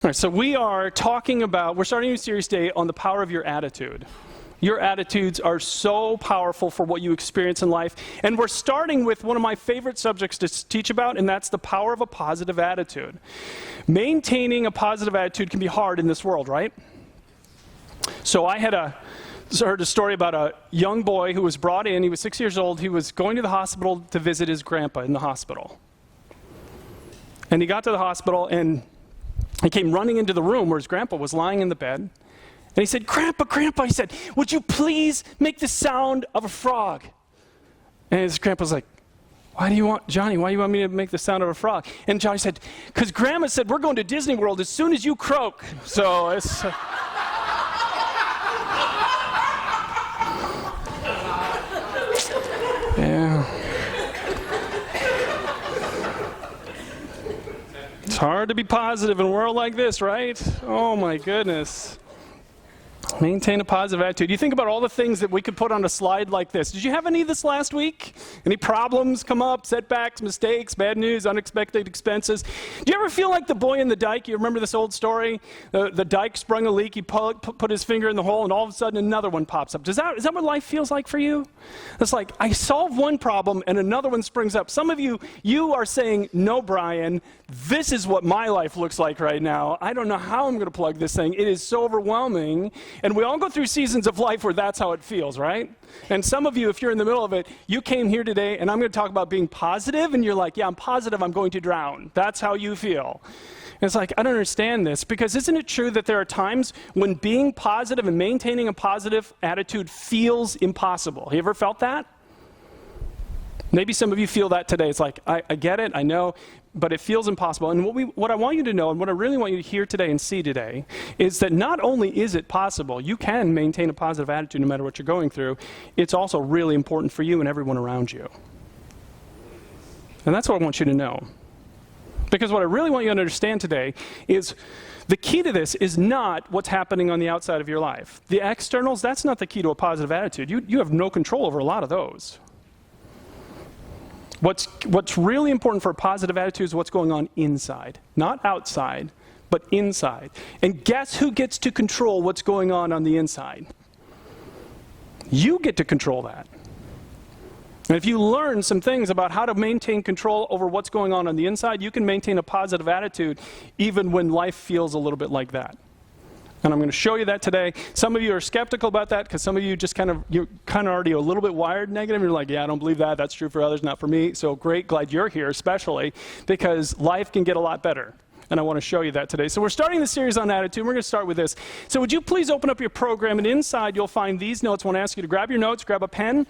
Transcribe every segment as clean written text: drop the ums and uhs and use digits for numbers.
All right, so we're starting a new series today on the power of your attitude. Your attitudes are so powerful for what you experience in life. And we're starting with one of my favorite subjects to teach about, and that's the power of a positive attitude. Maintaining a positive attitude can be hard in this world, right? So I heard a story about a young boy who was brought in. He was 6 years old. He was going to the hospital to visit his grandpa in the hospital. And he got to the hospital, and he came running into the room where his grandpa was lying in the bed. And he said, Grandpa, he said, would you please make the sound of a frog? And his grandpa's like, why do you want me to make the sound of a frog? And Johnny said, because Grandma said we're going to Disney World as soon as you croak. So it's... yeah. It's hard to be positive in a world like this, right? Oh my goodness. Maintain a positive attitude. You think about all the things that we could put on a slide like this. Did you have any this last week? Any problems come up, setbacks, mistakes, bad news, unexpected expenses? Do you ever feel like the boy in the dike? You remember this old story? The dike sprung a leak, he put his finger in the hole, and all of a sudden another one pops up. Is that what life feels like for you? It's like, I solve one problem and another one springs up. Some of you are saying, no, Brian, this is what my life looks like right now. I don't know how I'm going to plug this thing. It is so overwhelming. And we all go through seasons of life where that's how it feels, right? And some of you, if you're in the middle of it, you came here today, and I'm going to talk about being positive, and you're like, yeah, I'm positive I'm going to drown. That's how you feel. And it's like, I don't understand this, because isn't it true that there are times when being positive and maintaining a positive attitude feels impossible? Have you ever felt that? Maybe some of you feel that today. It's like, I get it, I know, but it feels impossible. And what I want you to know, and what I really want you to hear today and see today, is that not only is it possible, you can maintain a positive attitude no matter what you're going through, it's also really important for you and everyone around you. And that's what I want you to know. Because what I really want you to understand today is the key to this is not what's happening on the outside of your life. The externals, that's not the key to a positive attitude. You have no control over a lot of those. What's really important for a positive attitude is what's going on inside. Not outside, but inside. And guess who gets to control what's going on the inside? You get to control that. And if you learn some things about how to maintain control over what's going on the inside, you can maintain a positive attitude even when life feels a little bit like that. And I'm going to show you that today. Some of you are skeptical about that because some of you you're already a little bit wired negative. You're like, yeah, I don't believe that. That's true for others, not for me. So great, glad you're here, especially because life can get a lot better. And I want to show you that today. So we're starting the series on attitude. We're going to start with this. So would you please open up your program, and inside you'll find these notes. I want to ask you to grab your notes, grab a pen,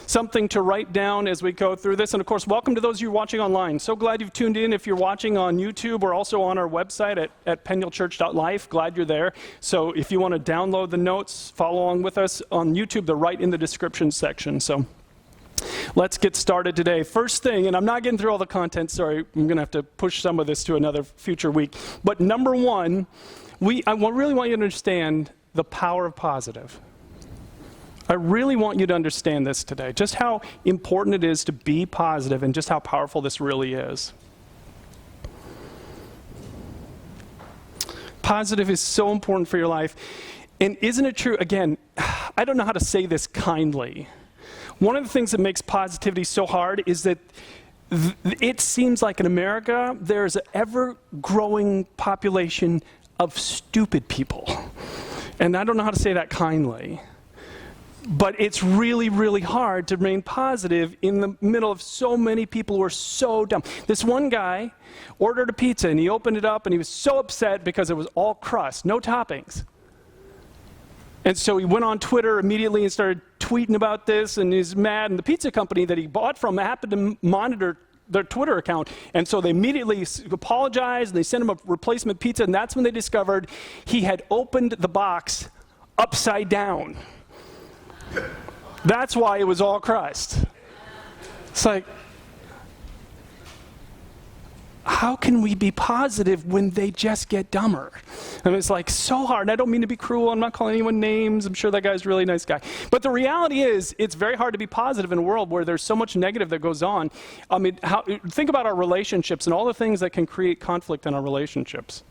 something to write down as we go through this. And of course, welcome to those of you watching online. So glad you've tuned in. If you're watching on YouTube, we're also on our website at penulchurch.life. Glad you're there. So if you want to download the notes, follow along with us on YouTube, they're right in the description section. So let's get started today. First thing, and I'm not getting through all the content, sorry, I'm going to have to push some of this to another future week. But number one, I really want you to understand the power of positive. I really want you to understand this today, just how important it is to be positive and just how powerful this really is. Positive is so important for your life. And isn't it true, again, I don't know how to say this kindly. One of the things that makes positivity so hard is that it seems like in America, there's an ever-growing population of stupid people. And I don't know how to say that kindly. But it's really, really hard to remain positive in the middle of so many people who are so dumb. This one guy ordered a pizza, and he opened it up, and he was so upset because it was all crust, no toppings. And so he went on Twitter immediately and started tweeting about this, and he's mad. And the pizza company that he bought from happened to monitor their Twitter account. And so they immediately apologized, and they sent him a replacement pizza. And that's when they discovered he had opened the box upside down. That's why it was all crust. It's like, how can we be positive when they just get dumber? I mean, it's like so hard. And I don't mean to be cruel. I'm not calling anyone names. I'm sure that guy's a really nice guy. But the reality is, it's very hard to be positive in a world where there's so much negative that goes on. I mean, think about our relationships and all the things that can create conflict in our relationships.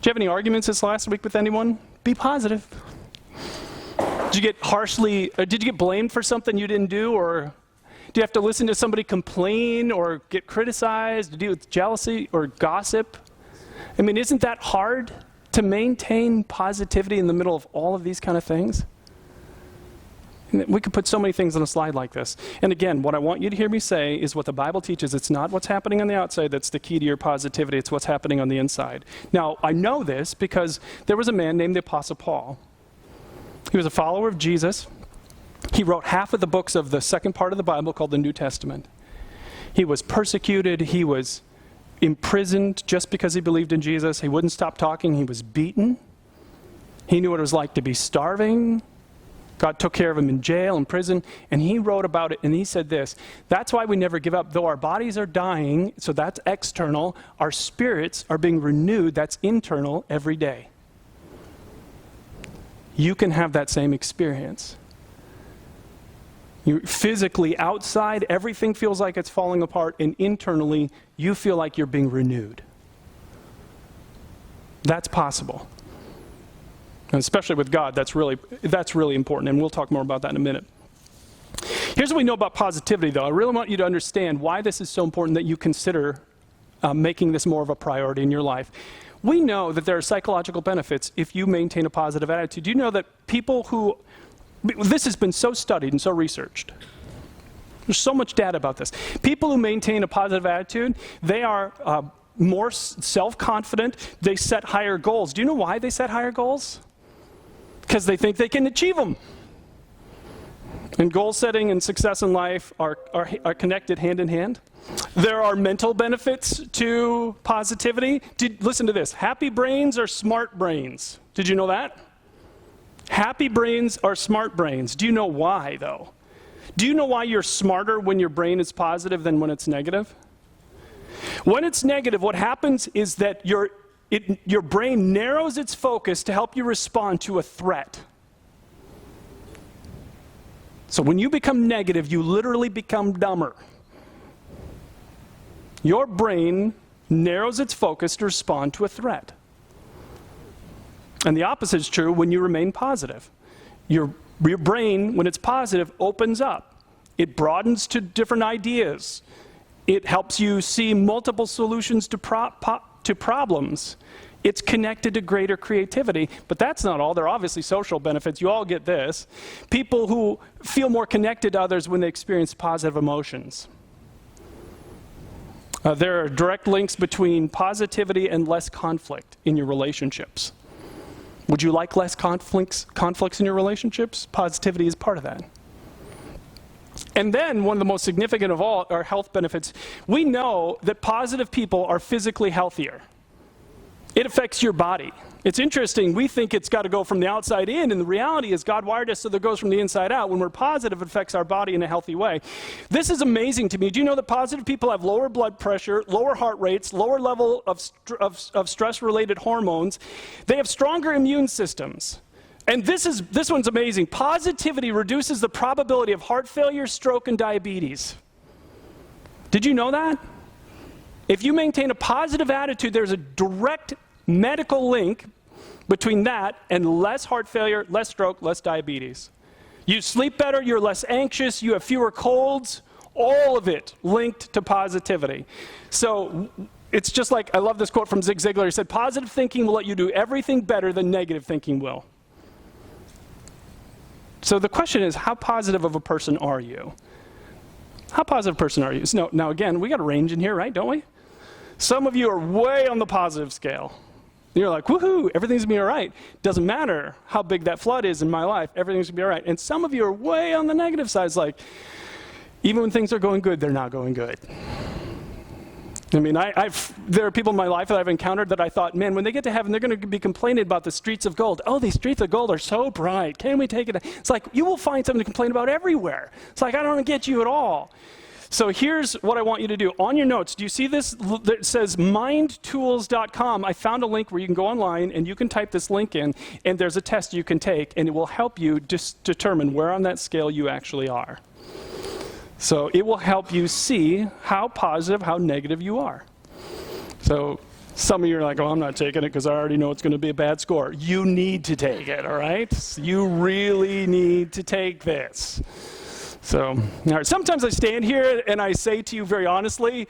you have any arguments this last week with anyone? Be positive. Did you get blamed for something you didn't do, or do you have to listen to somebody complain or get criticized, to deal with jealousy or gossip? I mean, isn't that hard to maintain positivity in the middle of all of these kind of things? We could put so many things on a slide like this. And again, what I want you to hear me say is what the Bible teaches. It's not what's happening on the outside that's the key to your positivity. It's what's happening on the inside. Now, I know this because there was a man named the Apostle Paul. He was a follower of Jesus. He wrote half of the books of the second part of the Bible called the New Testament. He was persecuted. He was imprisoned just because he believed in Jesus. He wouldn't stop talking. He was beaten. He knew what it was like to be starving. God took care of him in jail, in prison, and he wrote about it, and he said this: that's why we never give up. Though our bodies are dying, so that's external, our spirits are being renewed, that's internal, every day. You can have that same experience. You physically, outside, everything feels like it's falling apart, and internally, you feel like you're being renewed. That's possible. And especially with God, that's really important, and we'll talk more about that in a minute. Here's what we know about positivity, though. I really want you to understand why this is so important that you consider making this more of a priority in your life. We know that there are psychological benefits if you maintain a positive attitude. Do you know that people who, this has been so studied and so researched. There's so much data about this. People who maintain a positive attitude, they are more self-confident. They set higher goals. Do you know why they set higher goals? Because they think they can achieve them. And goal setting and success in life are connected hand in hand. There are mental benefits to positivity. Listen to this. Happy brains are smart brains. Did you know that? Happy brains are smart brains. Do you know why, though? Do you know why you're smarter when your brain is positive than when it's negative? When it's negative, what happens is that your brain narrows its focus to help you respond to a threat. So when you become negative, you literally become dumber. Your brain narrows its focus to respond to a threat. And the opposite is true when you remain positive. Your brain, when it's positive, opens up. It broadens to different ideas. It helps you see multiple solutions to problems. It's connected to greater creativity, but that's not all. There are obviously social benefits. You all get this. People who feel more connected to others when they experience positive emotions. There are direct links between positivity and less conflict in your relationships. Would you like less conflicts in your relationships? Positivity is part of that. And then, one of the most significant of all are health benefits. We know that positive people are physically healthier. It affects your body. It's interesting, we think it's got to go from the outside in, and the reality is God wired us so that it goes from the inside out. When we're positive, it affects our body in a healthy way. This is amazing to me. Do you know that positive people have lower blood pressure, lower heart rates, lower level of stress-related hormones? They have stronger immune systems. And this one's amazing. Positivity reduces the probability of heart failure, stroke, and diabetes. Did you know that? If you maintain a positive attitude, there's a direct medical link between that and less heart failure, less stroke, less diabetes. You sleep better, you're less anxious, you have fewer colds, all of it linked to positivity. So it's just like, I love this quote from Zig Ziglar. He said, positive thinking will let you do everything better than negative thinking will. So the question is, how positive of a person are you? How positive a person are you? So now again, we got a range in here, right, don't we? Some of you are way on the positive scale. You're like, woohoo, everything's gonna be all right. Doesn't matter how big that flood is in my life, everything's gonna be all right. And some of you are way on the negative side. It's like, even when things are going good, they're not going good. I mean, there are people in my life that I've encountered that I thought, man, when they get to heaven, they're going to be complaining about the streets of gold. Oh, these streets of gold are so bright. Can we take it? It's like, you will find something to complain about everywhere. It's like, I don't get you at all. So here's what I want you to do. On your notes, do you see this that says mindtools.com? I found a link where you can go online and you can type this link in, and there's a test you can take, and it will help you determine where on that scale you actually are. So it will help you see how positive, how negative you are. So Some of you are like, oh, I'm not taking it because I already know it's going to be a bad score. You need to take it, all right? You really need to take this. So, all right, sometimes I stand here and I say to you very honestly,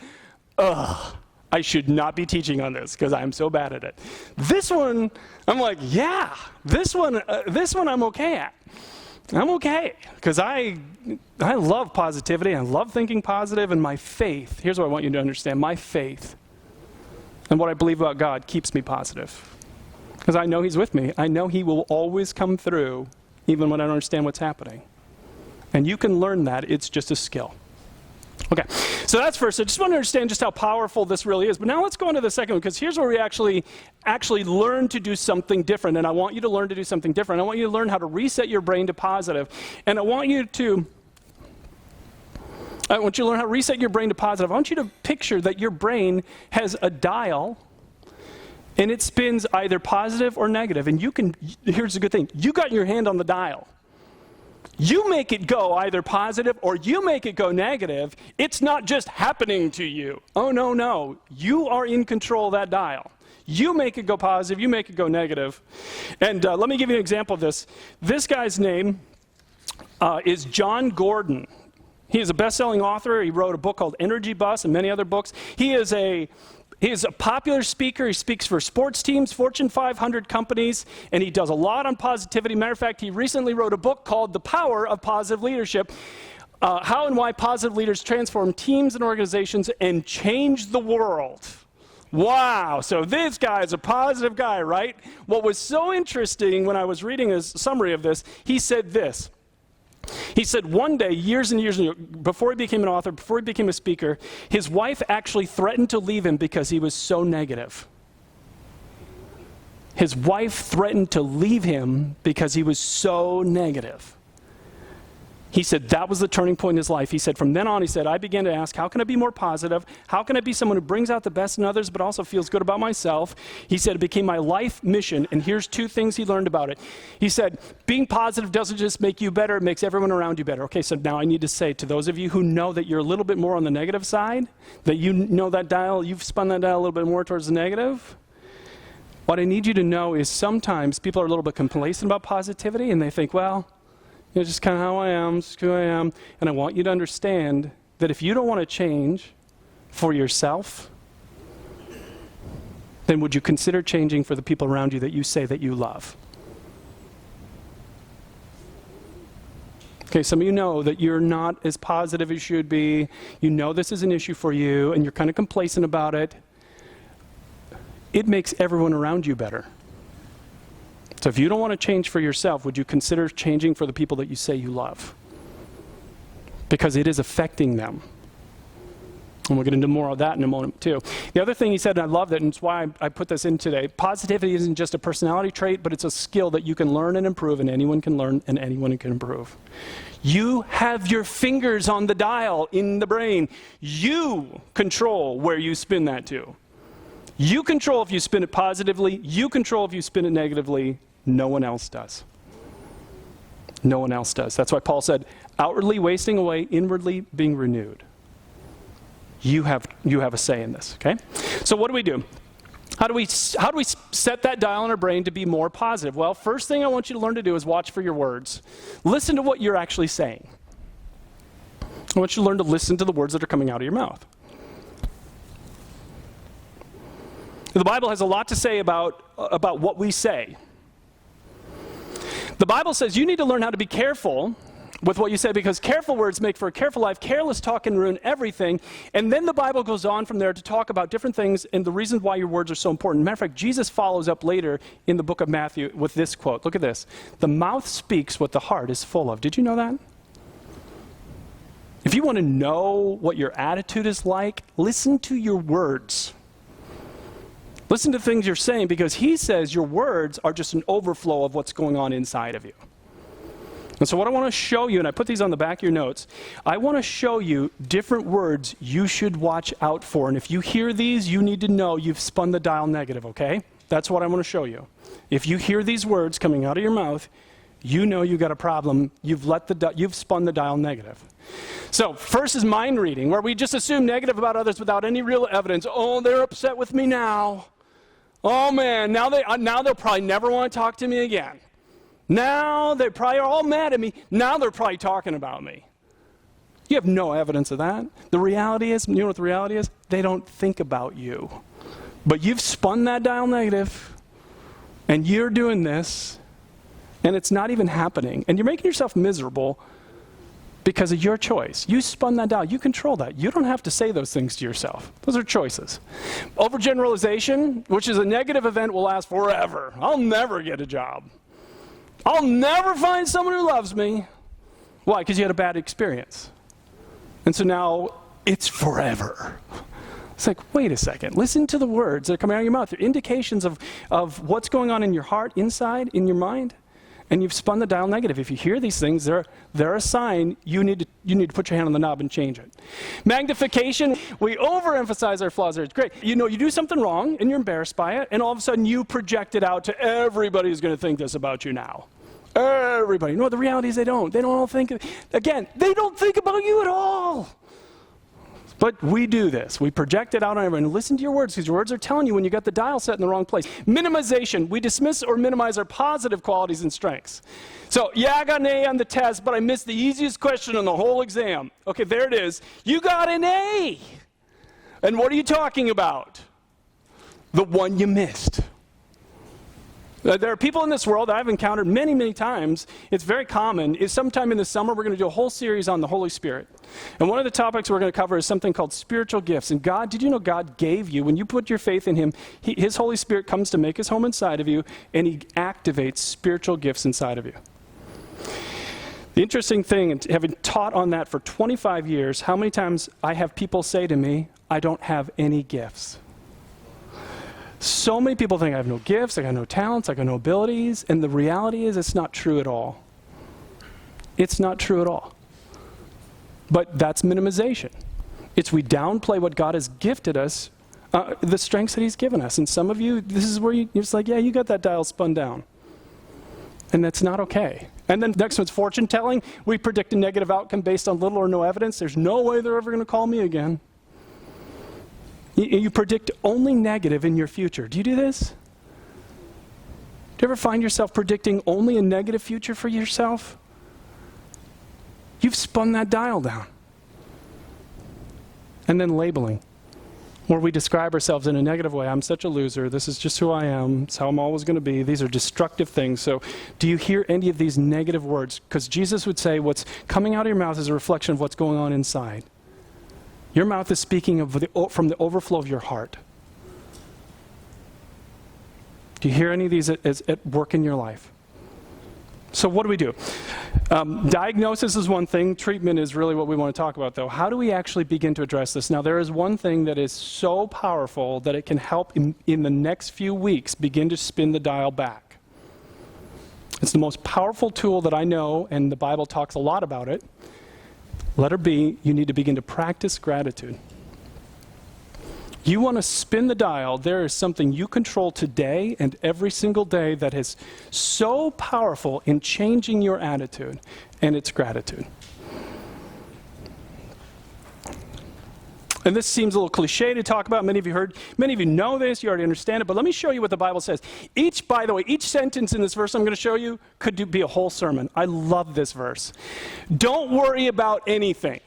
I should not be teaching on this because I'm so bad at it. This one, I'm like, yeah, this one I'm okay at. I'm okay because I love positivity. I love thinking positive, and my faith, here's what I want you to understand. My faith and what I believe about God keeps me positive because I know he's with me. I know he will always come through even when I don't understand what's happening. And you can learn that. It's just a skill. Okay, so that's first. I just want to understand just how powerful this really is. But now let's go into the second one, because here's where we actually learn to do something different. And I want you to learn to do something different. I want you to learn how to reset your brain to positive. And I want you to learn how to reset your brain to positive. I want you to picture that your brain has a dial, and it spins either positive or negative. And here's the good thing. You got your hand on the dial. You make it go either positive or you make it go negative. It's not just happening to you. Oh, no. You are in control of that dial. You make it go positive. You make it go negative. And let me give you an example of this. This guy's name is John Gordon. He is a best-selling author. He wrote a book called Energy Bus and many other books. He is a popular speaker. He speaks for sports teams, Fortune 500 companies, and he does a lot on positivity. Matter of fact, he recently wrote a book called The Power of Positive Leadership, How and Why Positive Leaders Transform Teams and Organizations and Change the World. Wow, so this guy is a positive guy, right? What was so interesting when I was reading his summary of this, he said this. He said one day, years and years, before he became an author, before he became a speaker, his wife actually threatened to leave him because he was so negative. His wife threatened to leave him because he was so negative. He said that was the turning point in his life. He said from then on, he said, I began to ask, how can I be more positive? How can I be someone who brings out the best in others but also feels good about myself? He said it became my life mission, and here's two things he learned about it. He said, being positive doesn't just make you better, it makes everyone around you better. Okay, so now I need to say to those of you who know that you're a little bit more on the negative side, that you know that dial, you've spun that dial a little bit more towards the negative, what I need you to know is sometimes people are a little bit complacent about positivity, and they think, well, it's just kind of how I am, just who I am. And I want you to understand that if you don't want to change for yourself, then would you consider changing for the people around you that you say that you love? Okay, some of you know that you're not as positive as you should be. You know this is an issue for you, and you're kind of complacent about it. It makes everyone around you better. So if you don't want to change for yourself, would you consider changing for the people that you say you love? Because it is affecting them. And we'll get into more of that in a moment too. The other thing he said, and I love that, and it's why I put this in today, positivity isn't just a personality trait, but it's a skill that you can learn and improve, and anyone can learn and anyone can improve. You have your fingers on the dial in the brain. You control where you spin that to. You control if you spin it positively. You control if you spin it negatively. No one else does. No one else does. That's why Paul said, outwardly wasting away, inwardly being renewed. You have a say in this, okay? So what do? How do we set that dial in our brain to be more positive? Well, first thing I want you to learn to do is watch for your words. Listen to what you're actually saying. I want you to learn to listen to the words that are coming out of your mouth. The Bible has a lot to say about what we say. The Bible says you need to learn how to be careful with what you say, because careful words make for a careful life. Careless talk can ruin everything. And then the Bible goes on from there to talk about different things and the reasons why your words are so important. Matter of fact, Jesus follows up later in the book of Matthew with this quote. Look at this. The mouth speaks what the heart is full of. Did you know that? If you want to know what your attitude is like, listen to your words. Listen to things you're saying, because he says your words are just an overflow of what's going on inside of you. And so what I want to show you, and I put these on the back of your notes, I want to show you different words you should watch out for. And if you hear these, you need to know you've spun the dial negative, okay? That's what I want to show you. If you hear these words coming out of your mouth, you know you got a problem. You've spun the dial negative. So first is mind reading, where we just assume negative about others without any real evidence. Oh, they're upset with me now. Oh man, now they'll probably never want to talk to me again. Now they probably are all mad at me. Now they're probably talking about me. You have no evidence of that. The reality is, you know what the reality is? They don't think about you. But you've spun that dial negative, and you're doing this, and it's not even happening. And you're making yourself miserable because of your choice. You spun that dial. You control that. You don't have to say those things to yourself. Those are choices. Overgeneralization, which is a negative event, will last forever. I'll never get a job. I'll never find someone who loves me. Why? Because you had a bad experience. And so now it's forever. It's like, wait a second. Listen to the words that are coming out of your mouth. They're indications of what's going on in your heart, inside, in your mind. And you've spun the dial negative. If you hear these things, they're a sign you need to put your hand on the knob and change it. Magnification, we overemphasize our flaws. It's great. You know, you do something wrong, and you're embarrassed by it, and all of a sudden you project it out to everybody who's going to think this about you now. Everybody. No, the reality is they don't. They don't all think, again, they don't think about you at all. But we do this. We project it out on everyone. Listen to your words, because your words are telling you when you got the dial set in the wrong place. Minimization. We dismiss or minimize our positive qualities and strengths. So, yeah, I got an A on the test, but I missed the easiest question on the whole exam. Okay, there it is. You got an A. And what are you talking about? The one you missed. There are people in this world that I've encountered many, many times. It's very common. Is sometime in the summer, we're going to do a whole series on the Holy Spirit. And one of the topics we're going to cover is something called spiritual gifts. And God, did you know God gave you, when you put your faith in him, his Holy Spirit comes to make his home inside of you, and he activates spiritual gifts inside of you. The interesting thing, having taught on that for 25 years, how many times I have people say to me, I don't have any gifts. So many people think I have no gifts, I got no talents, I got no abilities, and the reality is it's not true at all. It's not true at all. But that's minimization. It's we downplay what God has gifted us, the strengths that he's given us. And some of you, this is where you're just like, yeah, you got that dial spun down. And that's not okay. And then next one's fortune telling. We predict a negative outcome based on little or no evidence. There's no way they're ever going to call me again. You predict only negative in your future. Do you do this? Do you ever find yourself predicting only a negative future for yourself? You've spun that dial down. And then labeling, where we describe ourselves in a negative way. I'm such a loser. This is just who I am. It's how I'm always going to be. These are destructive things. So do you hear any of these negative words? Because Jesus would say what's coming out of your mouth is a reflection of what's going on inside. Your mouth is speaking from the overflow of your heart. Do you hear any of these at work in your life? So what do we do? Diagnosis is one thing. Treatment is really what we want to talk about, though. How do we actually begin to address this? Now, there is one thing that is so powerful that it can help in the next few weeks begin to spin the dial back. It's the most powerful tool that I know, and the Bible talks a lot about it. Letter B, you need to begin to practice gratitude. You want to spin the dial. There is something you control today and every single day that is so powerful in changing your attitude, and it's gratitude. And this seems a little cliche to talk about. Many of you know this, you already understand it, but let me show you what the Bible says. By the way, each sentence in this verse I'm going to show you could be a whole sermon. I love this verse. Don't worry about anything.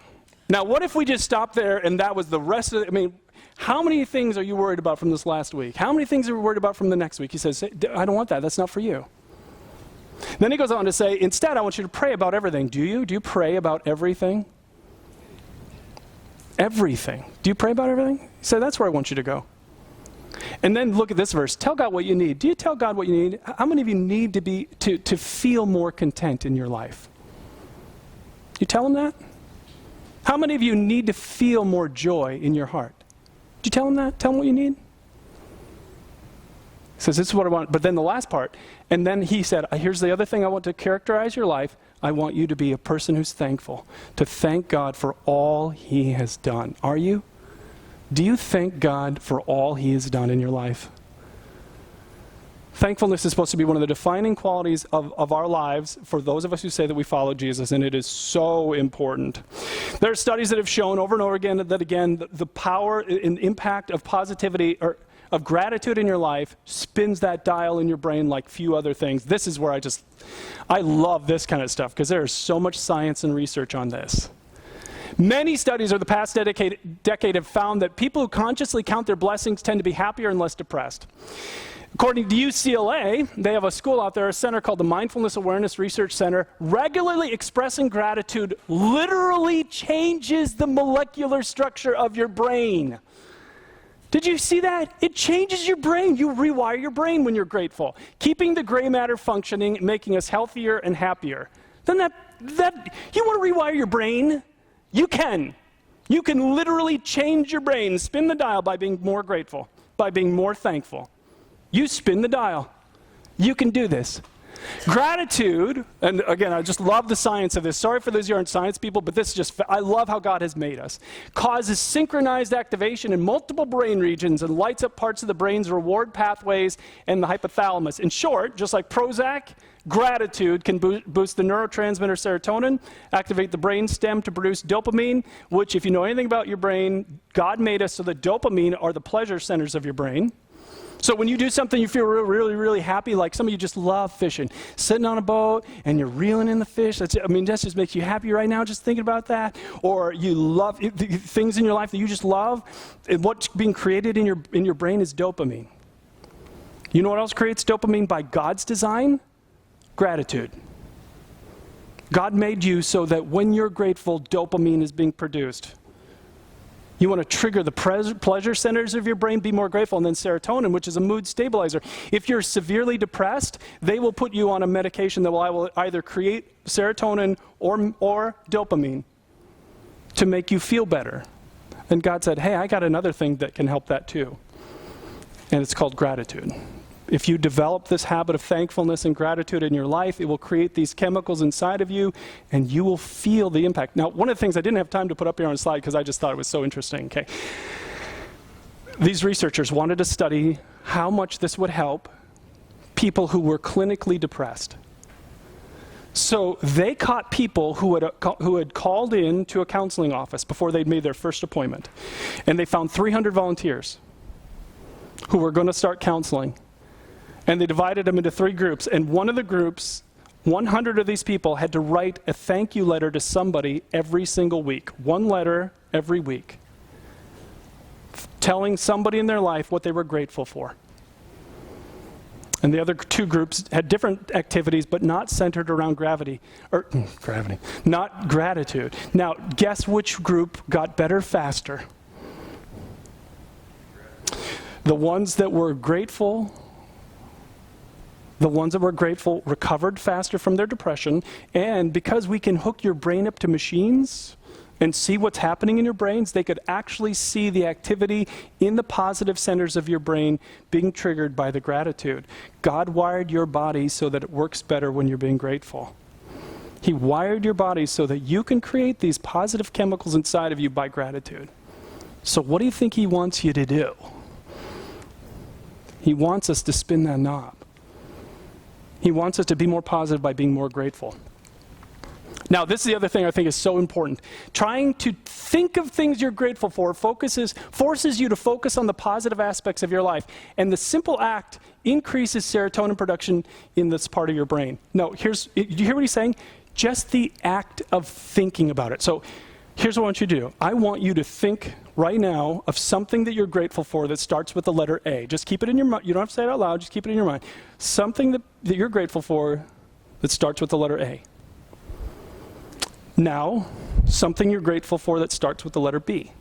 Now, what if we just stopped there and that was the rest of it? How many things are you worried about from this last week? How many things are you worried about from the next week? He says, I don't want that. That's not for you. Then he goes on to say, instead, I want you to pray about everything. Do you? Do you pray about everything? Everything. Do you pray about everything? He said, that's where I want you to go. And then look at this verse. Tell God what you need. Do you tell God what you need? How many of you need to feel more content in your life? You tell him that? How many of you need to feel more joy in your heart? Do you tell him that? Tell him what you need? He says, this is what I want. But then the last part, and then he said, here's the other thing I want to characterize your life. I want you to be a person who's thankful, to thank God for all he has done. Are you? Do you thank God for all he has done in your life? Thankfulness is supposed to be one of the defining qualities of our lives for those of us who say that we follow Jesus, and it is so important. There are studies that have shown over and over again that, again, the power and impact of positivity of gratitude in your life spins that dial in your brain like few other things. This is where I love this kind of stuff because there is so much science and research on this. Many studies over the past decade have found that people who consciously count their blessings tend to be happier and less depressed. According to UCLA, they have a school out there, a center called the Mindfulness Awareness Research Center. Regularly expressing gratitude literally changes the molecular structure of your brain. Did you see that? It changes your brain. You rewire your brain when you're grateful, keeping the gray matter functioning, making us healthier and happier. Then you want to rewire your brain? You can. You can literally change your brain, spin the dial by being more grateful, by being more thankful. You spin the dial. You can do this. Gratitude, and again, I just love the science of this. Sorry for those who aren't science people, but this is just, I love how God has made us. Causes synchronized activation in multiple brain regions and lights up parts of the brain's reward pathways and the hypothalamus. In short, just like Prozac, gratitude can boost the neurotransmitter serotonin, activate the brain stem to produce dopamine, which, if you know anything about your brain, God made us so that dopamine are the pleasure centers of your brain. So when you do something you feel really, really happy, like some of you just love fishing, sitting on a boat and you're reeling in the fish, that just makes you happy right now just thinking about that. Or you love things in your life that you just love, and what's being created in your brain is dopamine. You know what else creates dopamine by God's design? Gratitude. God made you so that when you're grateful, dopamine is being produced. You want to trigger the pleasure centers of your brain, be more grateful, and then serotonin, which is a mood stabilizer. If you're severely depressed, they will put you on a medication that will either create serotonin or dopamine to make you feel better. And God said, hey, I got another thing that can help that too. And it's called gratitude. If you develop this habit of thankfulness and gratitude in your life, it will create these chemicals inside of you, and you will feel the impact. Now, one of the things I didn't have time to put up here on a slide because I just thought it was so interesting. Okay, these researchers wanted to study how much this would help people who were clinically depressed. So they caught people who had called in to a counseling office before they'd made their first appointment, and they found 300 volunteers who were going to start counseling. And they divided them into 3 groups. And one of the groups, 100 of these people had to write a thank you letter to somebody every single week. 1 letter every week. Telling somebody in their life what they were grateful for. And the other 2 groups had different activities, but not centered around not gratitude. Now, guess which group got better faster? The ones that were grateful. The ones that were grateful recovered faster from their depression, and because we can hook your brain up to machines and see what's happening in your brains, they could actually see the activity in the positive centers of your brain being triggered by the gratitude. God wired your body so that it works better when you're being grateful. He wired your body so that you can create these positive chemicals inside of you by gratitude. So what do you think he wants you to do? He wants us to spin that knob. He wants us to be more positive by being more grateful. Now, this is the other thing I think is so important. Trying to think of things you're grateful for forces you to focus on the positive aspects of your life. And the simple act increases serotonin production in this part of your brain. No, do you hear what he's saying? Just the act of thinking about it. So here's what I want you to do. I want you to think right now of something that you're grateful for that starts with the letter A. Just keep it in your mind. You don't have to say it out loud. Just keep it in your mind. Something that you're grateful for that starts with the letter A. Now, something you're grateful for that starts with the letter B.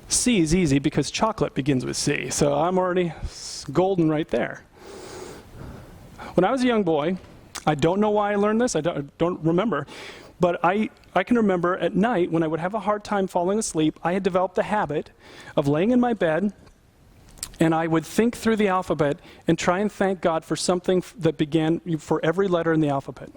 C is easy because chocolate begins with C. So I'm already golden right there. When I was a young boy, I don't know why I learned this. I don't remember. But I can remember at night when I would have a hard time falling asleep, I had developed the habit of laying in my bed and I would think through the alphabet and try and thank God for something that began for every letter in the alphabet.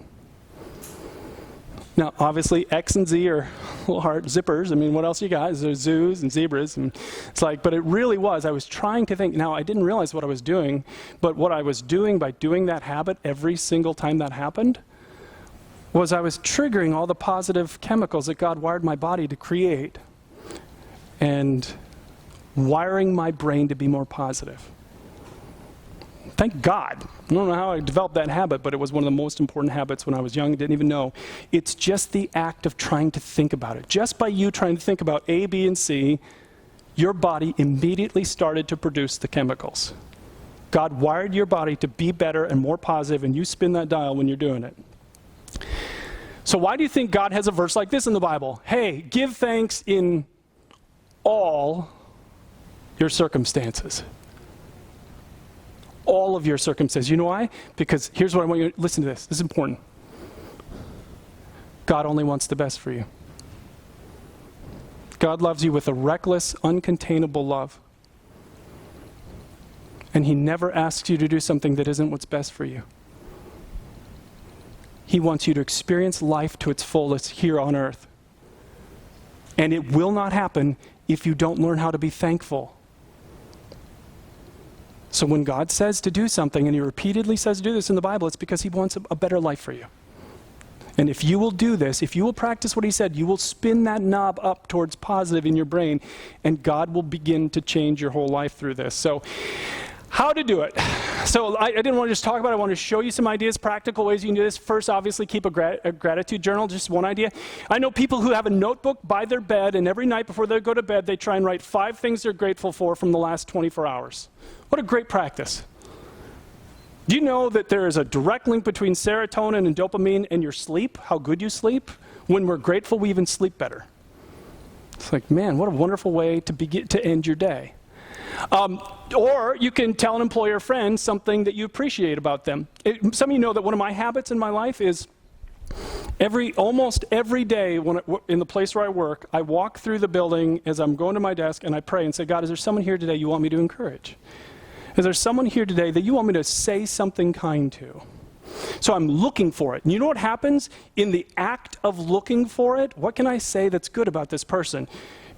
Now, obviously, X and Z are a little hard zippers. I mean, what else you got? There's zoos and zebras. And it's like, but it really was. I was trying to think. Now, I didn't realize what I was doing, but what I was doing by doing that habit every single time that happened was I was triggering all the positive chemicals that God wired my body to create. And wiring my brain to be more positive. Thank God. I don't know how I developed that habit, but it was one of the most important habits when I was young. I didn't even know. It's just the act of trying to think about it. Just by you trying to think about A, B, and C, your body immediately started to produce the chemicals. God wired your body to be better and more positive, and you spin that dial when you're doing it. So why do you think God has a verse like this in the Bible? Hey, give thanks in all your circumstances. All of your circumstances. You know why? Because here's what I want you to listen to this. This is important. God only wants the best for you. God loves you with a reckless, uncontainable love. And he never asks you to do something that isn't what's best for you. He wants you to experience life to its fullest here on earth. And it will not happen if you don't learn how to be thankful. So when God says to do something, and he repeatedly says to do this in the Bible, it's because he wants a better life for you. And if you will do this, if you will practice what he said, you will spin that knob up towards positive in your brain, and God will begin to change your whole life through this. So how to do it. So I didn't want to just talk about it. I want to show you some ideas, practical ways you can do this. First, obviously, keep a gratitude journal, just one idea. I know people who have a notebook by their bed, and every night before they go to bed, they try and write 5 things they're grateful for from the last 24 hours. What a great practice. Do you know that there is a direct link between serotonin and dopamine and your sleep, how good you sleep? When we're grateful, we even sleep better. It's like, man, what a wonderful way to end your day. Or you can tell an employer or friend something that you appreciate about them. Some of you know that one of my habits in my life is almost every day in the place where I work, I walk through the building as I'm going to my desk and I pray and say, God, is there someone here today you want me to encourage? Is there someone here today that you want me to say something kind to? So I'm looking for it. And you know what happens in the act of looking for it? What can I say that's good about this person?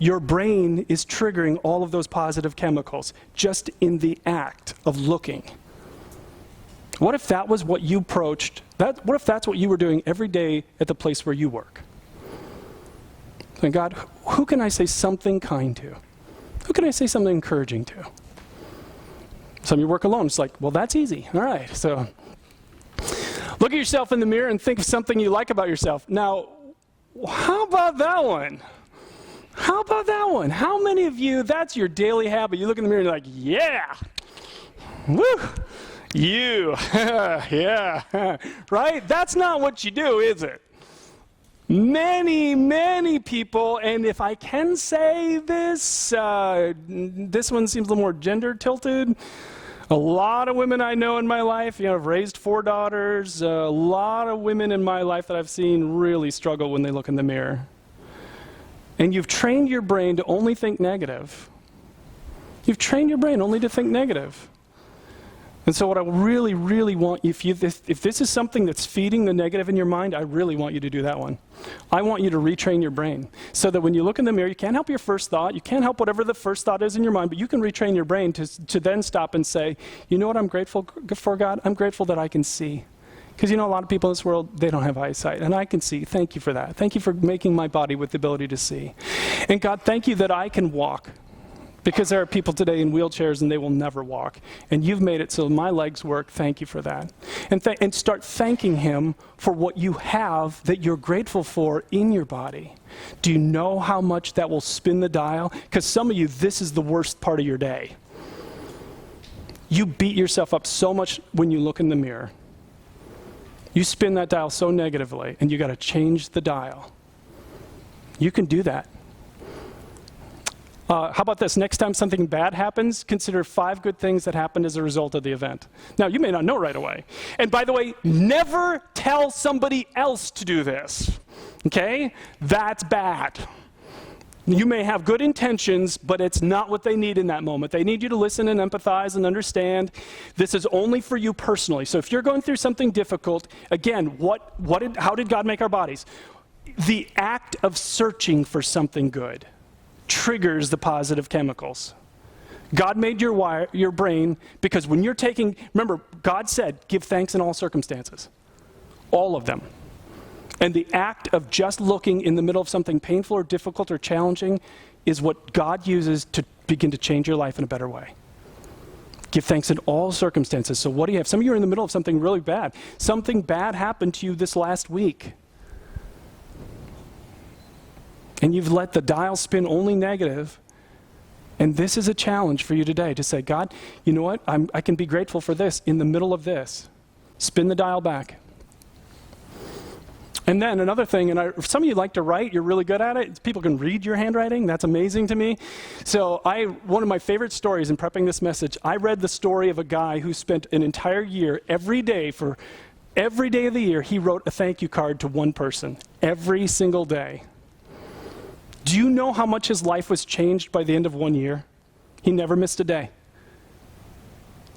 Your brain is triggering all of those positive chemicals just in the act of looking. What if that was what you approached? What if that's what you were doing every day at the place where you work? And God, who can I say something kind to? Who can I say something encouraging to? Some of you work alone. It's like, well, that's easy. All right. So look at yourself in the mirror and think of something you like about yourself. Now, how about that one? How about that one? How many of you, that's your daily habit? You look in the mirror and you're like, yeah. Woo. You. Yeah. Right? That's not what you do, is it? Many, many people, and if I can say this, this one seems a little more gender tilted. A lot of women I know in my life, I've raised 4 daughters. A lot of women in my life that I've seen really struggle when they look in the mirror. And you've trained your brain to only think negative. You've trained your brain only to think negative. And so what I really, really want, if this is something that's feeding the negative in your mind, I really want you to do that one. I want you to retrain your brain so that when you look in the mirror, you can't help your first thought. You can't help whatever the first thought is in your mind, but you can retrain your brain to then stop and say, you know what I'm grateful for, God? I'm grateful that I can see. Because a lot of people in this world, they don't have eyesight, and I can see. Thank you for that. Thank you for making my body with the ability to see. And God, thank you that I can walk. Because there are people today in wheelchairs and they will never walk. And you've made it so my legs work. Thank you for that. And start thanking him for what you have that you're grateful for in your body. Do you know how much that will spin the dial? Because some of you, this is the worst part of your day. You beat yourself up so much when you look in the mirror. You spin that dial so negatively, and you got to change the dial. You can do that. How about this? Next time something bad happens, consider 5 good things that happened as a result of the event. Now, you may not know right away. And by the way, never tell somebody else to do this. Okay? That's bad. You may have good intentions, but it's not what they need in that moment. They need you to listen and empathize and understand. This is only for you personally. So if you're going through something difficult, again, how did God make our bodies? The act of searching for something good triggers the positive chemicals. God made your brain because when you're remember, God said, give thanks in all circumstances. All of them. And the act of just looking in the middle of something painful or difficult or challenging, is what God uses to begin to change your life in a better way. Give thanks in all circumstances. So what do you have? Some of you are in the middle of something really bad. Something bad happened to you this last week. And you've let the dial spin only negative. And this is a challenge for you today to say, God, you know what? I can be grateful for this in the middle of this. Spin the dial back. And then another thing, and some of you like to write, you're really good at it. People can read your handwriting. That's amazing to me. So one of my favorite stories in prepping this message, I read the story of a guy who spent an entire year, every day of the year, he wrote a thank you card to one person, every single day. Do you know how much his life was changed by the end of 1 year? He never missed a day.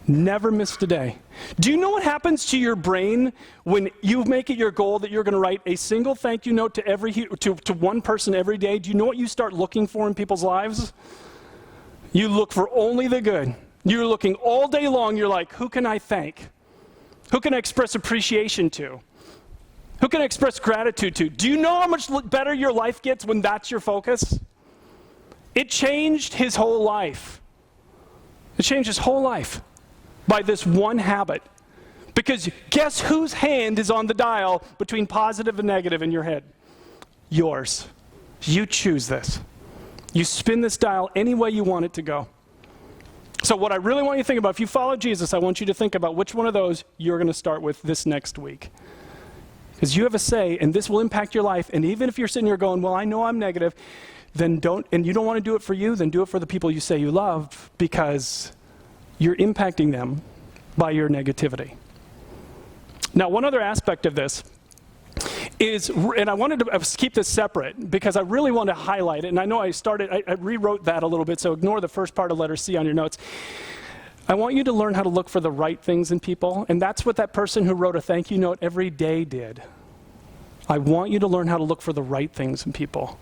Never missed a day. Do you know what happens to your brain when you make it your goal that you're going to write a single thank you note to one person every day? Do you know what you start looking for in people's lives? You look for only the good. You're looking all day long. You're like, who can I thank? Who can I express appreciation to? Who can I express gratitude to? Do you know how much better your life gets when that's your focus? It changed his whole life. It changed his whole life by this one habit. Because guess whose hand is on the dial between positive and negative in your head? Yours. You choose this. You spin this dial any way you want it to go. So what I really want you to think about, if you follow Jesus, I want you to think about which one of those you're going to start with this next week. Because you have a say, and this will impact your life. And even if you're sitting here going, well, I know I'm negative, then and you don't want to do it for you, then do it for the people you say you love, because you're impacting them by your negativity. Now, one other aspect of this is, and I wanted to keep this separate because I really want to highlight it, and I know I rewrote that a little bit, so ignore the first part of letter C on your notes. I want you to learn how to look for the right things in people, and that's what that person who wrote a thank you note every day did. I want you to learn how to look for the right things in people.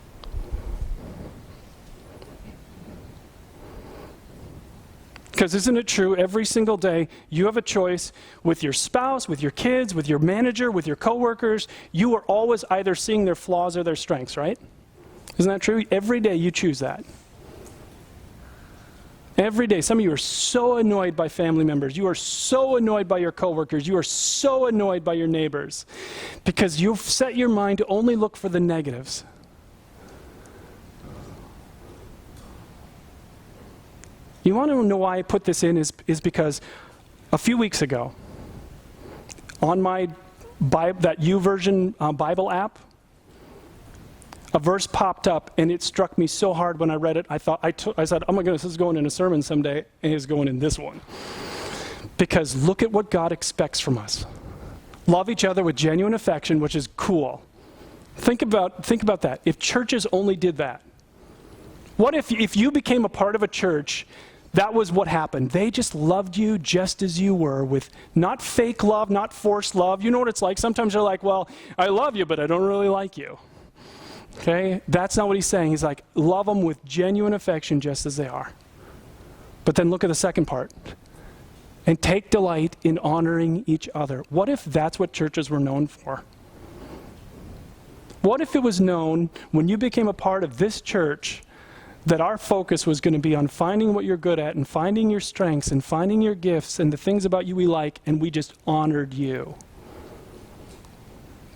Because isn't it true, every single day, you have a choice with your spouse, with your kids, with your manager, with your coworkers. You are always either seeing their flaws or their strengths, right? Isn't that true? Every day you choose that. Every day. Some of you are so annoyed by family members. You are so annoyed by your coworkers. You are so annoyed by your neighbors because you've set your mind to only look for the negatives. You want to know why I put this in is because a few weeks ago, on my that YouVersion Bible app, a verse popped up, and it struck me so hard when I read it. I said, oh my goodness, this is going in a sermon someday, and it's going in this one. Because look at what God expects from us. Love each other with genuine affection, which is cool. Think about that. If churches only did that. What if you became a part of a church, that was what happened. They just loved you just as you were, with not fake love, not forced love. You know what it's like? Sometimes they're like, well, I love you, but I don't really like you. Okay? That's not what he's saying. He's like, love them with genuine affection just as they are. But then look at the second part. And take delight in honoring each other. What if that's what churches were known for? What if it was known when you became a part of this church that our focus was going to be on finding what you're good at and finding your strengths and finding your gifts and the things about you we like, and we just honored you?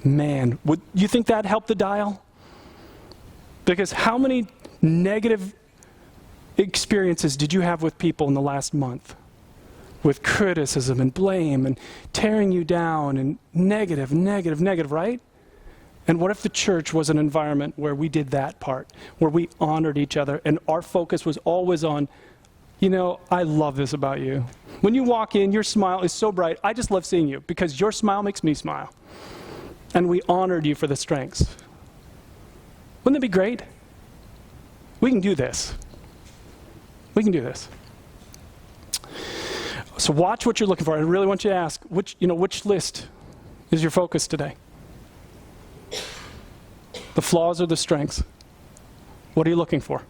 Man, would you think that helped the dial? Because how many negative experiences did you have with people in the last month? With criticism and blame and tearing you down and negative, right? And what if the church was an environment where we did that part, where we honored each other, and our focus was always on, I love this about you. When you walk in, your smile is so bright. I just love seeing you because your smile makes me smile. And we honored you for the strengths. Wouldn't that be great? We can do this. We can do this. So watch what you're looking for. I really want you to ask, which list is your focus today? The flaws or the strengths? What are you looking for?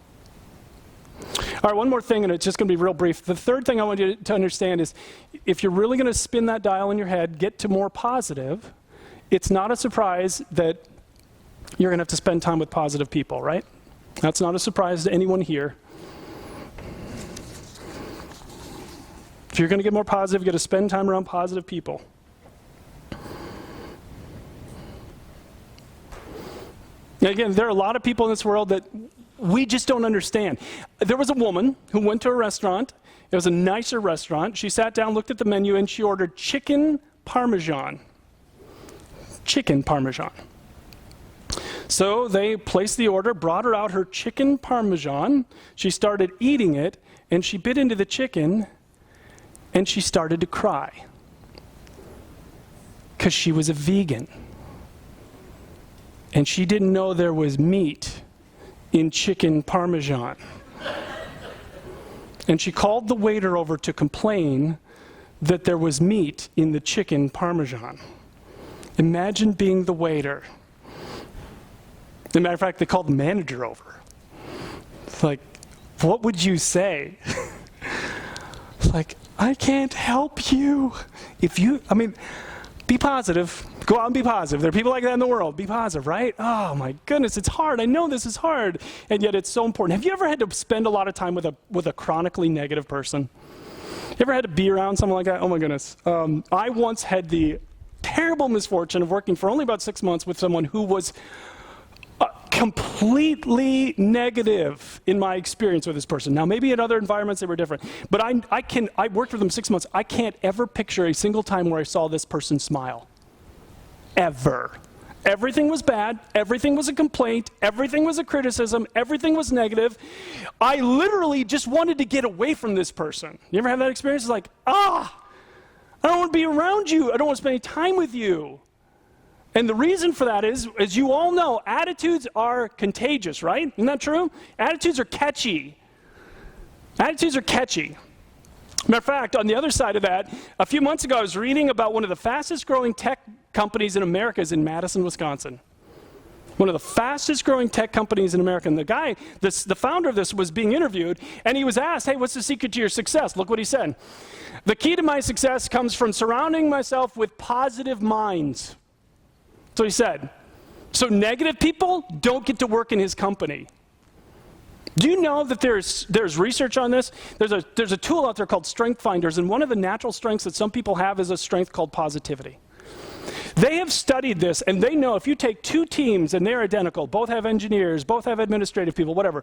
All right, one more thing, and it's just going to be real brief. The third thing I want you to understand is, if you're really going to spin that dial in your head, get to more positive, it's not a surprise that you're going to have to spend time with positive people, right? That's not a surprise to anyone here. If you're going to get more positive, you got to spend time around positive people. Again, there are a lot of people in this world that we just don't understand. There was a woman who went to a restaurant. It was a nicer restaurant. She sat down, looked at the menu, and she ordered chicken parmesan. Chicken parmesan. So they placed the order, brought her out her chicken parmesan. She started eating it, and she bit into the chicken, and she started to cry because she was a vegan. And she didn't know there was meat in chicken parmesan. And she called the waiter over to complain that there was meat in the chicken parmesan. Imagine being the waiter. As a matter of fact, they called the manager over. It's like, what would you say? It's like, I can't help you. Be positive. Go out and be positive. There are people like that in the world. Be positive, right? Oh my goodness, it's hard. I know this is hard, and yet it's so important. Have you ever had to spend a lot of time with a chronically negative person? You ever had to be around someone like that? Oh my goodness. I once had the terrible misfortune of working for only about 6 months with someone who was completely negative in my experience with this person. Now, maybe in other environments they were different, but I worked with them 6 months. I can't ever picture a single time where I saw this person smile. Ever. Everything was bad. Everything was a complaint. Everything was a criticism. Everything was negative. I literally just wanted to get away from this person. You ever have that experience? It's like, I don't want to be around you. I don't want to spend any time with you. And the reason for that is, as you all know, attitudes are contagious, right? Isn't that true? Attitudes are catchy. Attitudes are catchy. Matter of fact, on the other side of that, a few months ago, I was reading about one of the fastest growing tech companies in America is in Madison, Wisconsin. One of the fastest growing tech companies in America. And the guy, the founder of this, was being interviewed, and he was asked, hey, what's the secret to your success? Look what he said. The key to my success comes from surrounding myself with positive minds. So he said, so negative people don't get to work in his company. Do you know that there's research on this? There's a tool out there called Strength Finders, and one of the natural strengths that some people have is a strength called positivity. They have studied this, and they know if you take two teams and they're identical, both have engineers, both have administrative people, whatever,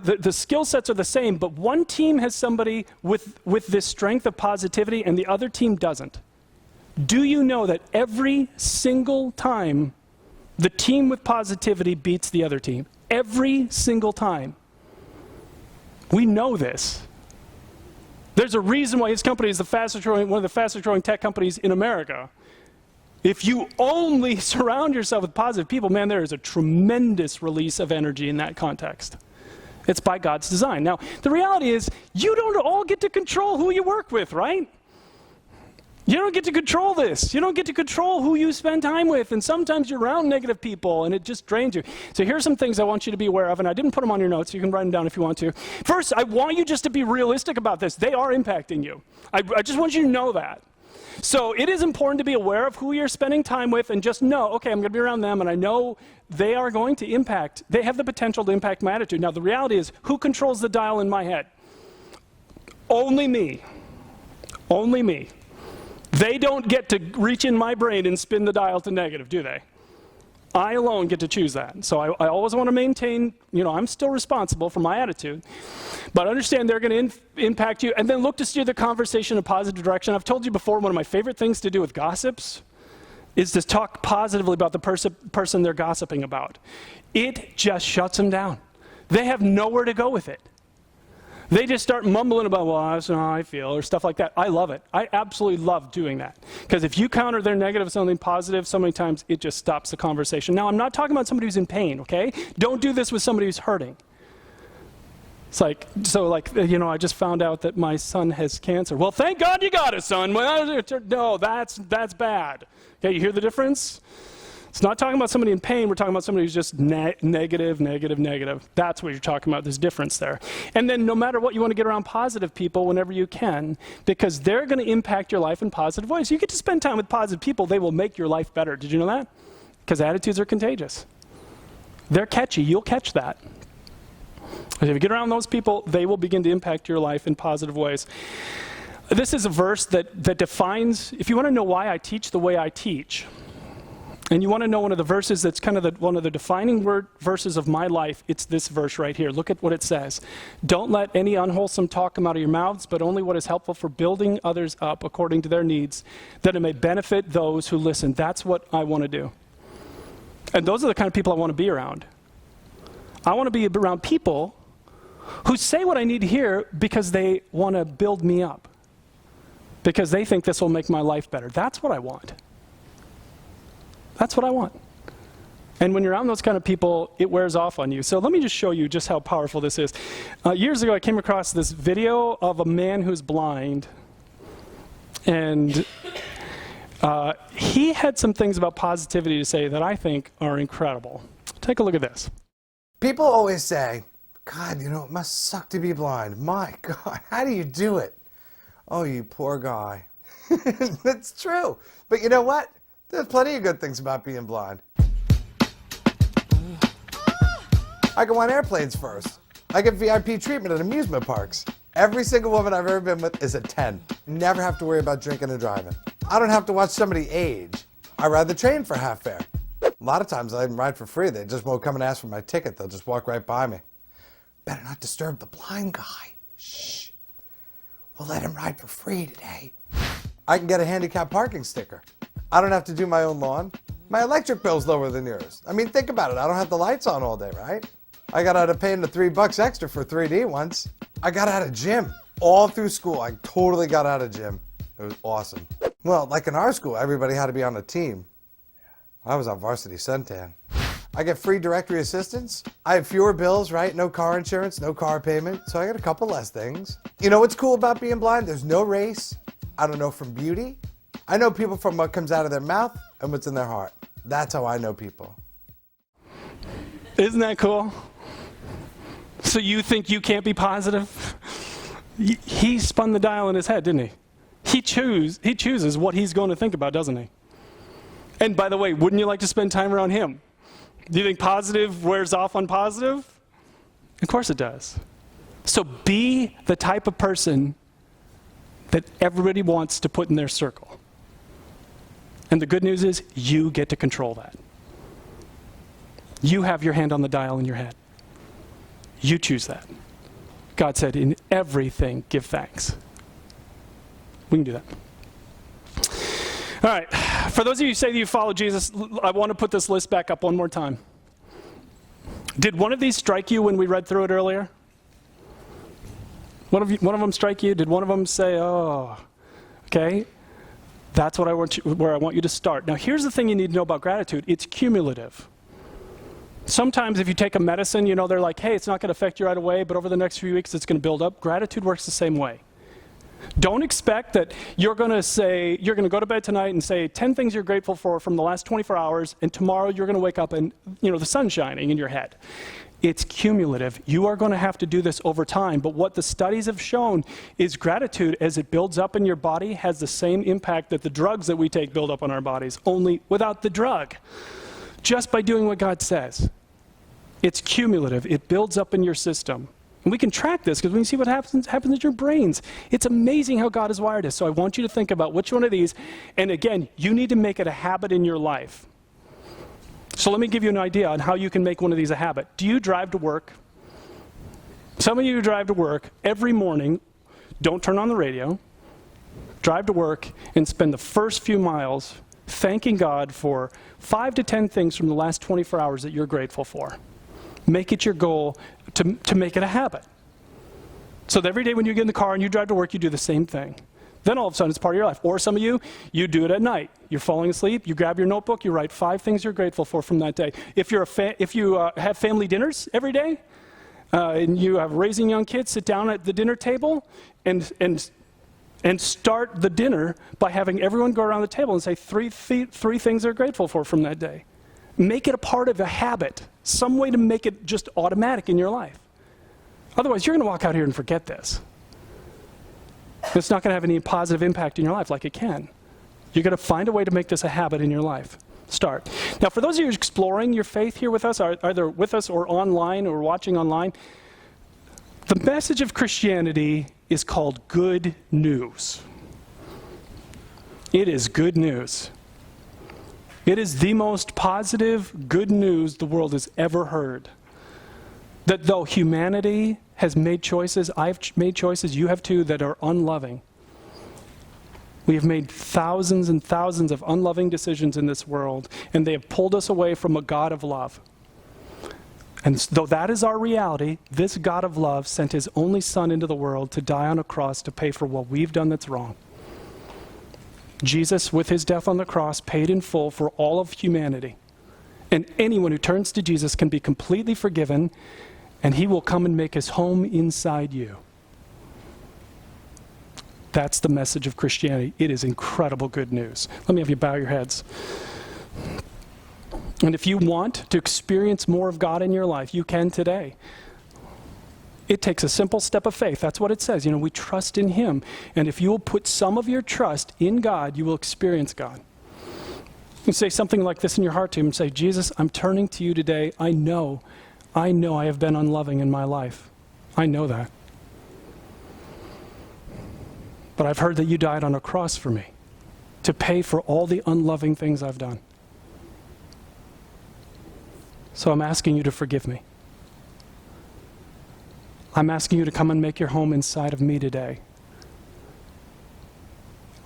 the skill sets are the same, but one team has somebody with this strength of positivity and the other team doesn't. Do you know that every single time the team with positivity beats the other team? Every single time. We know this. There's a reason why his company is one of the fastest growing tech companies in America. If you only surround yourself with positive people, man, there is a tremendous release of energy in that context. It's by God's design. Now, the reality is, you don't all get to control who you work with, right? You don't get to control this. You don't get to control who you spend time with. And sometimes you're around negative people and it just drains you. So here's some things I want you to be aware of. And I didn't put them on your notes. You can write them down if you want to. First, I want you just to be realistic about this. They are impacting you. I just want you to know that. So it is important to be aware of who you're spending time with and just know, okay, I'm going to be around them and I know they are going to impact. They have the potential to impact my attitude. Now, the reality is, who controls the dial in my head? Only me. Only me. They don't get to reach in my brain and spin the dial to negative, do they? I alone get to choose that. So I always want to maintain, I'm still responsible for my attitude. But understand they're going to impact you. And then look to steer the conversation in a positive direction. I've told you before, one of my favorite things to do with gossips is to talk positively about the person they're gossiping about. It just shuts them down. They have nowhere to go with it. They just start mumbling about, well, that's not how I feel, or stuff like that. I love it. I absolutely love doing that. Because if you counter their negative with something positive, so many times it just stops the conversation. Now, I'm not talking about somebody who's in pain, okay? Don't do this with somebody who's hurting. It's like, I just found out that my son has cancer. Well, thank God you got it, son. No, that's bad. Okay, you hear the difference? It's not talking about somebody in pain. We're talking about somebody who's just negative. That's what you're talking about. There's difference there. And then no matter what, you want to get around positive people whenever you can, because they're going to impact your life in positive ways. You get to spend time with positive people. They will make your life better. Did you know that? Because attitudes are contagious. They're catchy. You'll catch that. If you get around those people, they will begin to impact your life in positive ways. This is a verse that defines, if you want to know why I teach the way I teach, and you want to know one of the verses that's kind of one of the defining verses of my life, it's this verse right here. Look at what it says. Don't let any unwholesome talk come out of your mouths, but only what is helpful for building others up according to their needs, that it may benefit those who listen. That's what I want to do. And those are the kind of people I want to be around. I want to be around people who say what I need to hear because they want to build me up, because they think this will make my life better. That's what I want. That's what I want. And when you're around those kind of people, it wears off on you. So let me just show you just how powerful this is. Years ago, I came across this video of a man who's blind. And he had some things about positivity to say that I think are incredible. Take a look at this. People always say, God, you know, it must suck to be blind. My God, how do you do it? Oh, you poor guy. It's true. But you know what? There's plenty of good things about being blind. I go on airplanes first. I get VIP treatment at amusement parks. Every single woman I've ever been with is a 10. Never have to worry about drinking and driving. I don't have to watch somebody age. I ride the train for half fare. A lot of times I even ride for free. They just won't come and ask for my ticket. They'll just walk right by me. Better not disturb the blind guy. Shh. We'll let him ride for free today. I can get a handicap parking sticker. I don't have to do my own lawn. My electric bill's lower than yours. I mean, think about it. I don't have the lights on all day, right? I got out of paying the $3 extra for 3D once. I got out of gym. All through school, I totally got out of gym. It was awesome. Well, like in our school, everybody had to be on a team. I was on varsity suntan. I get free directory assistance. I have fewer bills, right? No car insurance, no car payment. So I got a couple less things. You know what's cool about being blind? There's no race. I don't know from beauty. I know people from what comes out of their mouth and what's in their heart. That's how I know people. Isn't that cool? So you think you can't be positive? He spun the dial in his head, didn't he? He chooses what he's going to think about, doesn't he? And by the way, wouldn't you like to spend time around him? Do you think positive wears off on positive? Of course it does. So be the type of person that everybody wants to put in their circle. And the good news is you get to control that. You have your hand on the dial in your head. You choose that. God said, in everything, give thanks. We can do that. All right. For those of you who say that you follow Jesus, I want to put this list back up one more time. Did one of these strike you when we read through it earlier? One of them strike you? Did one of them say, oh, okay? That's what where I want you to start. Now, here's the thing you need to know about gratitude. It's cumulative. Sometimes if you take a medicine, you know, they're like, hey, it's not going to affect you right away, but over the next few weeks, it's going to build up. Gratitude works the same way. Don't expect that you're going to go to bed tonight and say 10 things you're grateful for from the last 24 hours, and tomorrow you're going to wake up and, you know, the sun's shining in your head. It's cumulative. You are going to have to do this over time. But what the studies have shown is gratitude, as it builds up in your body, has the same impact that the drugs that we take build up on our bodies, only without the drug. Just by doing what God says. It's cumulative. It builds up in your system. And we can track this because we can see what happens in your brains. It's amazing how God has wired us. So I want you to think about which one of these. And again, you need to make it a habit in your life. So let me give you an idea on how you can make one of these a habit. Do you drive to work? Some of you drive to work every morning. Don't turn on the radio. Drive to work and spend the first few miles thanking God for 5 to 10 things from the last 24 hours that you're grateful for. Make it your goal to make it a habit. So that every day when you get in the car and you drive to work, you do the same thing. Then all of a sudden it's part of your life. Or some of you do it at night. You're falling asleep, you grab your notebook, you write 5 things you're grateful for from that day. If you have family dinners every day, and you have raising young kids, sit down at the dinner table and start the dinner by having everyone go around the table and say three things they're grateful for from that day. Make it a part of a habit, some way to make it just automatic in your life. Otherwise, you're going to walk out here and forget this. It's not going to have any positive impact in your life like it can. You're going to find a way to make this a habit in your life. Start. Now, for those of you exploring your faith here with us, either with us or online or watching online, The message of Christianity is called good news. It is good news. It is the most positive good news the world has ever heard. That though humanity has made choices, I've made choices, you have too, that are unloving. We have made thousands and thousands of unloving decisions in this world, and they have pulled us away from a God of love. And though that is our reality, this God of love sent his only Son into the world to die on a cross to pay for what we've done that's wrong. Jesus, with his death on the cross, paid in full for all of humanity. And anyone who turns to Jesus can be completely forgiven, and he will come and make his home inside you. That's the message of Christianity. It is incredible good news. Let me have you bow your heads. And if you want to experience more of God in your life, you can today. It takes a simple step of faith. That's what it says. You know, we trust in him. And if you will put some of your trust in God, you will experience God. You say something like this in your heart to him and say, Jesus, I'm turning to you today. I know I have been unloving in my life. I know that. But I've heard that you died on a cross for me to pay for all the unloving things I've done. So I'm asking you to forgive me. I'm asking you to come and make your home inside of me today.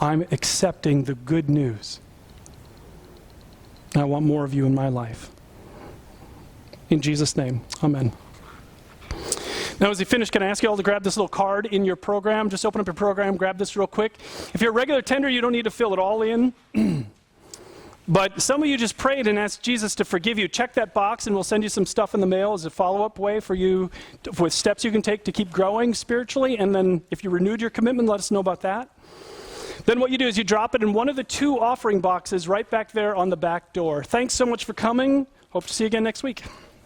I'm accepting the good news. I want more of you in my life. In Jesus' name, amen. Now, as we finish, can I ask you all to grab this little card in your program? Just open up your program, grab this real quick. If you're a regular tender, you don't need to fill it all in. But some of you just prayed and asked Jesus to forgive you. Check that box and we'll send you some stuff in the mail as a follow-up way for you, with steps you can take to keep growing spiritually. And then if you renewed your commitment, let us know about that. Then what you do is you drop it in one of the 2 offering boxes right back there on the back door. Thanks so much for coming. Hope to see you again next week.